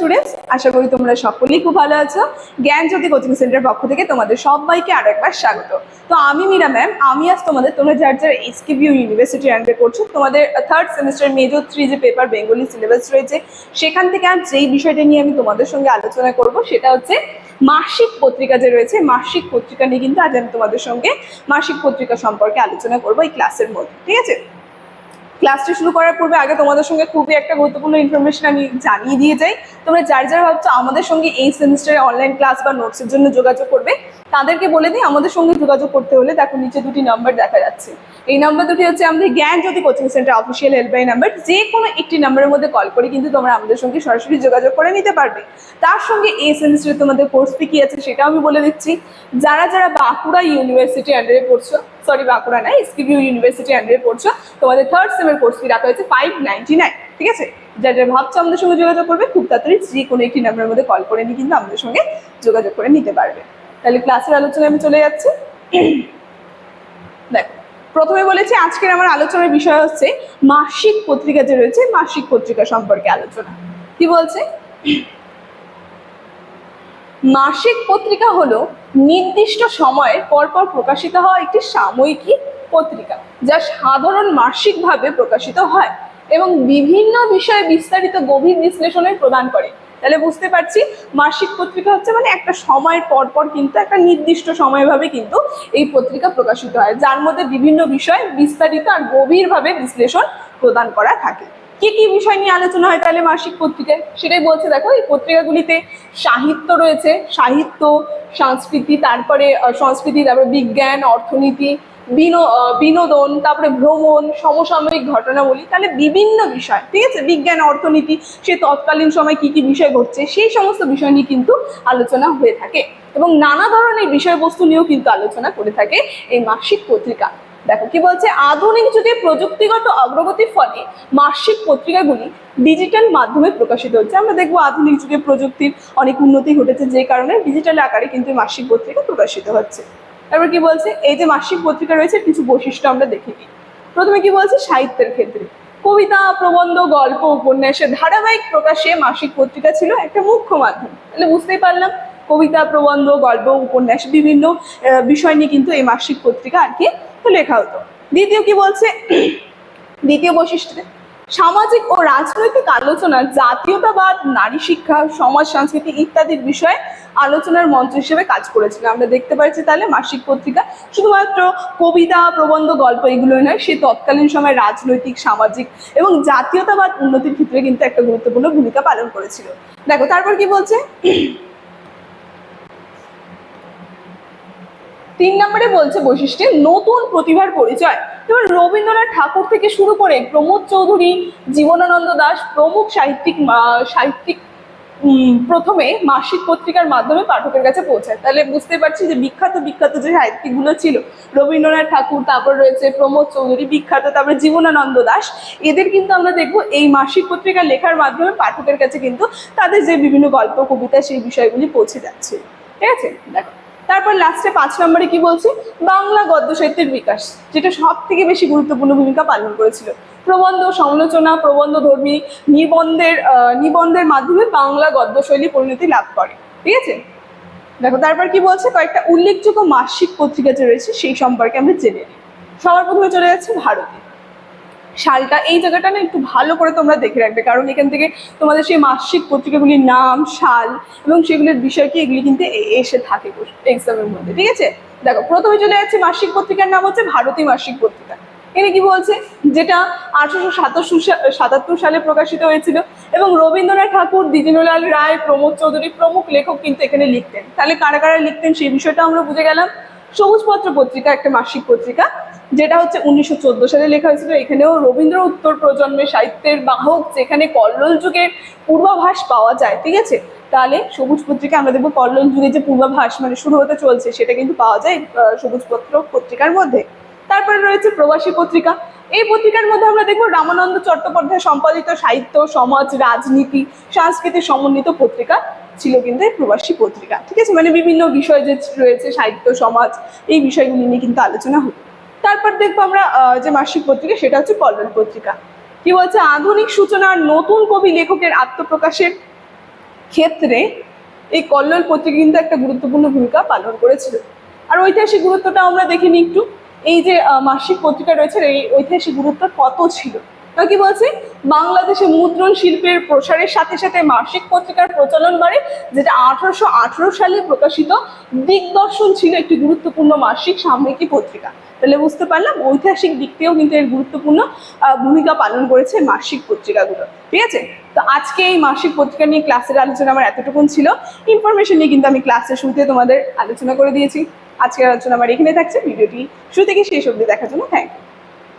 Students, আশা করি তোমরা সকলেই খুব ভালো আছো। জ্ঞানজ্যোতি কোচিং সেন্টারের পক্ষ থেকে তোমাদের সবাইকে আরো একবার স্বাগত। তো আমি মীরা ম্যাম, আমি আজ তোমরা যারা যারা এসকেবিইউ ইউনিভার্সিটি আন্ডারে করছো, তোমাদের থার্ড সেমিস্টার মেজর 3 যে পেপার বেঙ্গলি সিলেবাস রয়েছে, সেখান থেকে আজ যেই বিষয়টা নিয়ে আমি তোমাদের সঙ্গে আলোচনা করব সেটা হচ্ছে মাসিক পত্রিকা যে রয়েছে, মাসিক পত্রিকা নিয়ে কিন্তু আজ আমি তোমাদের সঙ্গে মাসিক পত্রিকা সম্পর্কে আলোচনা করবো এই ক্লাসের মধ্যে। ঠিক আছে, ক্লাসটি শুরু করার পূর্বে আগে তোমাদের সঙ্গে খুবই একটা গুরুত্বপূর্ণ ইনফরমেশন আমি জানিয়ে দিয়ে যাই। তোমরা যার যারা ভাবছো আমাদের সঙ্গে এই সেমিস্টারে অনলাইন ক্লাস বা নোটসের জন্য যোগাযোগ করবে, তাদেরকে বলে দিই আমাদের সঙ্গে যোগাযোগ করতে হলে দেখো নিচে দুটি নাম্বার দেখা যাচ্ছে। এই নাম্বার দুটি হচ্ছে আমাদের Gyanjyoti coaching centre official helpline number. যে কোনো একটি নাম্বারের মধ্যে কল করে কিন্তু তোমরা আমাদের সঙ্গে সরাসরি যোগাযোগ করে নিতে পারবে। তার সঙ্গে এই সেমিস্টারে তোমাদের কোর্স ফি কি আছে সেটাও আমি বলে দিচ্ছি। যারা যারা বাঁকুড়া ইউনিভার্সিটি আন্ডারে পড়ছো, সরি বাঁকুড়া না, এসকেবিইউ ইউনিভার্সিটি আন্ডারে পড়ছো, তোমাদের থার্ড সেমের কোর্স ফি রাখা হয়েছে 599। ঠিক আছে, যারা যারা ভাবছো আমাদের সঙ্গে যোগাযোগ করবে, খুব তাড়াতাড়ি যে কোনো একটি নাম্বারের মধ্যে কল করে নিয়ে কিন্তু আমাদের সঙ্গে যোগাযোগ করে নিতে পারবে। তাহলে ক্লাসের আলোচনায় আমি চলে যাচ্ছি। দেখো, প্রথমে বলেছি আজকের আমার আলোচনার বিষয় হচ্ছে মাসিক পত্রিকা যে রয়েছে, মাসিক পত্রিকা সম্পর্কে আলোচনা। কি বলছে? মাসিক পত্রিকা হলো নির্দিষ্ট সময়ের পরপর প্রকাশিত হওয়া একটি সাময়িকী পত্রিকা, যা সাধারণ মাসিকভাবে প্রকাশিত হয় এবং বিভিন্ন বিষয়ে বিস্তারিত গভীর বিশ্লেষণের প্রদান করে। তাহলে বুঝতে পারছি মাসিক পত্রিকা হচ্ছে মানে একটা সময়ের পরপর কিন্তু একটা নির্দিষ্ট সময়ভাবে কিন্তু এই পত্রিকা প্রকাশিত হয়, যার মধ্যে বিভিন্ন বিষয় বিস্তারিত আর গভীরভাবে বিশ্লেষণ প্রদান করা থাকে। কি কি বিষয় নিয়ে আলোচনা হয় তাহলে মাসিক পত্রিকায়, সেটাই বলছে। দেখো, এই পত্রিকাগুলিতে সাহিত্য রয়েছে, সাহিত্য, সংস্কৃতি, তারপরে বিজ্ঞান, অর্থনীতি, বিনোদন, তারপরে ভ্রমণ, সমসাময়িক ঘটনাবলী, তাহলে বিভিন্ন বিষয়। ঠিক আছে, বিজ্ঞান, অর্থনীতি, সে তৎকালীন সময় কি কি বিষয় ঘটছে সেই সমস্ত বিষয় নিয়ে কিন্তু আলোচনা হয়ে থাকে এবং নানা ধরনের বিষয়বস্তু নিয়েও কিন্তু আলোচনা করে থাকে এই মাসিক পত্রিকা। দেখো কি বলছে, আধুনিক যুগে প্রযুক্তিগত অগ্রগতির ফলে মাসিক পত্রিকাগুলি ডিজিটাল মাধ্যমে প্রকাশিত হচ্ছে। আমরা দেখবো আধুনিক যুগে প্রযুক্তির অনেক উন্নতি ঘটেছে, যে কারণে ডিজিটাল আকারে কিন্তু মাসিক পত্রিকা প্রকাশিত হচ্ছে। তারপর কি বলছে, এই যে মাসিক পত্রিকা রয়েছে কিছু বৈশিষ্ট্য আমরা দেখে নিই। প্রথমে কি বলছে, সাহিত্যের ক্ষেত্রে কবিতা, প্রবন্ধ, গল্প, উপন্যাসের ধারাবাহিক প্রকাশে মাসিক পত্রিকা ছিল একটা মুখ্য মাধ্যম। তাহলে বুঝতেই পারলাম কবিতা, প্রবন্ধ, গল্প, উপন্যাস, বিভিন্ন বিষয় নিয়ে কিন্তু এই মাসিক পত্রিকা আর কি লেখা হতো। দ্বিতীয় কি বলছে, দ্বিতীয় বৈশিষ্ট্য সামাজিক ও রাজনৈতিক আলোচনা, জাতীয়তাবাদ, নারী শিক্ষা, সমাজ সংস্কৃতি ইত্যাদির বিষয়ে আলোচনার মঞ্চ হিসেবে কাজ করেছিল। আমরা দেখতে পাচ্ছি তাহলে মাসিক পত্রিকা শুধুমাত্র কবিতা, প্রবন্ধ, গল্প এগুলোই নয়, সে তৎকালীন সময় রাজনৈতিক, সামাজিক এবং জাতীয়তাবাদ উন্নতির ক্ষেত্রে কিন্তু একটা গুরুত্বপূর্ণ ভূমিকা পালন করেছিল। দেখো তারপর কি বলছে, 3 নম্বরে বলছে বৈশিষ্ট্যে নতুন প্রতিভার পরিচয়। এবার রবীন্দ্রনাথ ঠাকুর থেকে শুরু করে প্রমোদ চৌধুরী, জীবনানন্দ দাশ প্রমুখ সাহিত্যিক প্রথমে মাসিক পত্রিকার মাধ্যমে পাঠকের কাছে পৌঁছায়। তাহলে বুঝতে পারছি যে বিখ্যাত যে সাহিত্যিকগুলো ছিল, রবীন্দ্রনাথ ঠাকুর, তারপর রয়েছে প্রমোদ চৌধুরী বিখ্যাত, তারপরে জীবনানন্দ দাশ, এদের কিন্তু আমরা দেখবো এই মাসিক পত্রিকা লেখার মাধ্যমে পাঠকের কাছে কিন্তু তাদের যে বিভিন্ন গল্প, কবিতা, সেই বিষয়গুলি পৌঁছে যাচ্ছে। ঠিক আছে, দেখো তারপর লাস্টে 5 নম্বরে কি বলছি, বাংলা গদ্য সাহিত্যের বিকাশ, যেটা সব থেকে বেশি গুরুত্বপূর্ণ ভূমিকা পালন করেছিল। প্রবন্ধ, সমালোচনা, প্রবন্ধ ধর্মী নিবন্ধের মাধ্যমে বাংলা গদ্য শৈলী পরিণতি লাভ করে। ঠিক আছে, দেখো তারপর কি বলছে, কয়েকটা উল্লেখযোগ্য মাসিক পত্রিকা যে রয়েছে সেই সম্পর্কে আমরা জেনে নিই। সবার প্রথমে চলে যাচ্ছে ভারতী। সালটা, এই জায়গাটা না একটু ভালো করে তোমরা দেখে রাখবে, কারণ এখান থেকে তোমাদের সেই মাসিক পত্রিকাগুলির নাম, সাল এবং সেগুলির বিষয় কি এগুলি কিন্তু এসে থাকে এক্সামের মধ্যে। ঠিক আছে, দেখো প্রথমে চলে যাচ্ছে মাসিক পত্রিকার নাম হচ্ছে ভারতী মাসিক পত্রিকা। এখানে কি বলছে, যেটা 1877 সালে প্রকাশিত হয়েছিল এবং রবীন্দ্রনাথ ঠাকুর, দ্বিজেন্দ্রলাল রায়, প্রমোদ চৌধুরী প্রমুখ লেখক কিন্তু এখানে লিখতেন। তাহলে কারা কারা লিখতেন সেই বিষয়টা আমরা বুঝে গেলাম। সবুজপত্র পত্রিকা একটা মাসিক পত্রিকা, যেটা হচ্ছে 1914 সালে লেখা হয়েছিল। এখানেও রবীন্দ্র উত্তর প্রজন্মের সাহিত্যের বাহক, যেখানে কল্লোল যুগের পূর্বাভাস পাওয়া যায়। ঠিক আছে, তাহলে সবুজ পত্রিকা আমরা দেখবো কল্লোল যুগে যে পূর্বাভাস মানে শুরু হতে চলছে সেটা কিন্তু পাওয়া যায় সবুজপত্র পত্রিকার মধ্যে। তারপরে রয়েছে প্রবাসী পত্রিকা। এই পত্রিকার মধ্যে আমরা দেখবো রামানন্দ চট্টোপাধ্যায় সম্পাদিত সাহিত্য, সমাজ, রাজনীতি, সংস্কৃতি সমন্বিত পত্রিকা ছিল কিন্তু এই প্রবাসী পত্রিকা। ঠিক আছে, মানে বিভিন্ন বিষয় যে রয়েছে, সাহিত্য, সমাজ, এই বিষয়গুলি নিয়ে কিন্তু আলোচনা হতো। তারপর দেখবো আমরা যে মাসিক পত্রিকা সেটা হচ্ছে কল্লোল পত্রিকা। কি বলছে, আধুনিক সূচনার নতুন কবি লেখকের আত্মপ্রকাশের ক্ষেত্রে এই কল্লোল পত্রিকা কিন্তু একটা গুরুত্বপূর্ণ ভূমিকা পালন করেছিল। আর ঐতিহাসিক গুরুত্বটা আমরা দেখিনি একটু, এই যে মাসিক পত্রিকা রয়েছে এই ঐতিহাসিক গুরুত্ব কত ছিল। তো কি বলছে, বাংলাদেশে মুদ্রণ শিল্পের প্রসারের সাথে সাথে মাসিক পত্রিকার প্রচলন বাড়ে, যেটা 1818 সালে প্রকাশিত দিগদর্শন ছিল একটি গুরুত্বপূর্ণ মাসিক সাময়িকী পত্রিকা। তাহলে বুঝতে পারলাম ঐতিহাসিক দিক থেকেও কিন্তু এর গুরুত্বপূর্ণ ভূমিকা পালন করেছে মাসিক পত্রিকাগুলো। ঠিক আছে, তো আজকে এই মাসিক পত্রিকা নিয়ে ক্লাসের আলোচনা আমার এতটুকুন ছিল। ইনফরমেশন নিয়ে কিন্তু আমি ক্লাসের শুরুতে তোমাদের আলোচনা করে দিয়েছি। আজকের আলোচনা আমার এখানে থাকছে। ভিডিওটি শুরু থেকে শেষ অবধি দেখার জন্য থ্যাংক ইউ।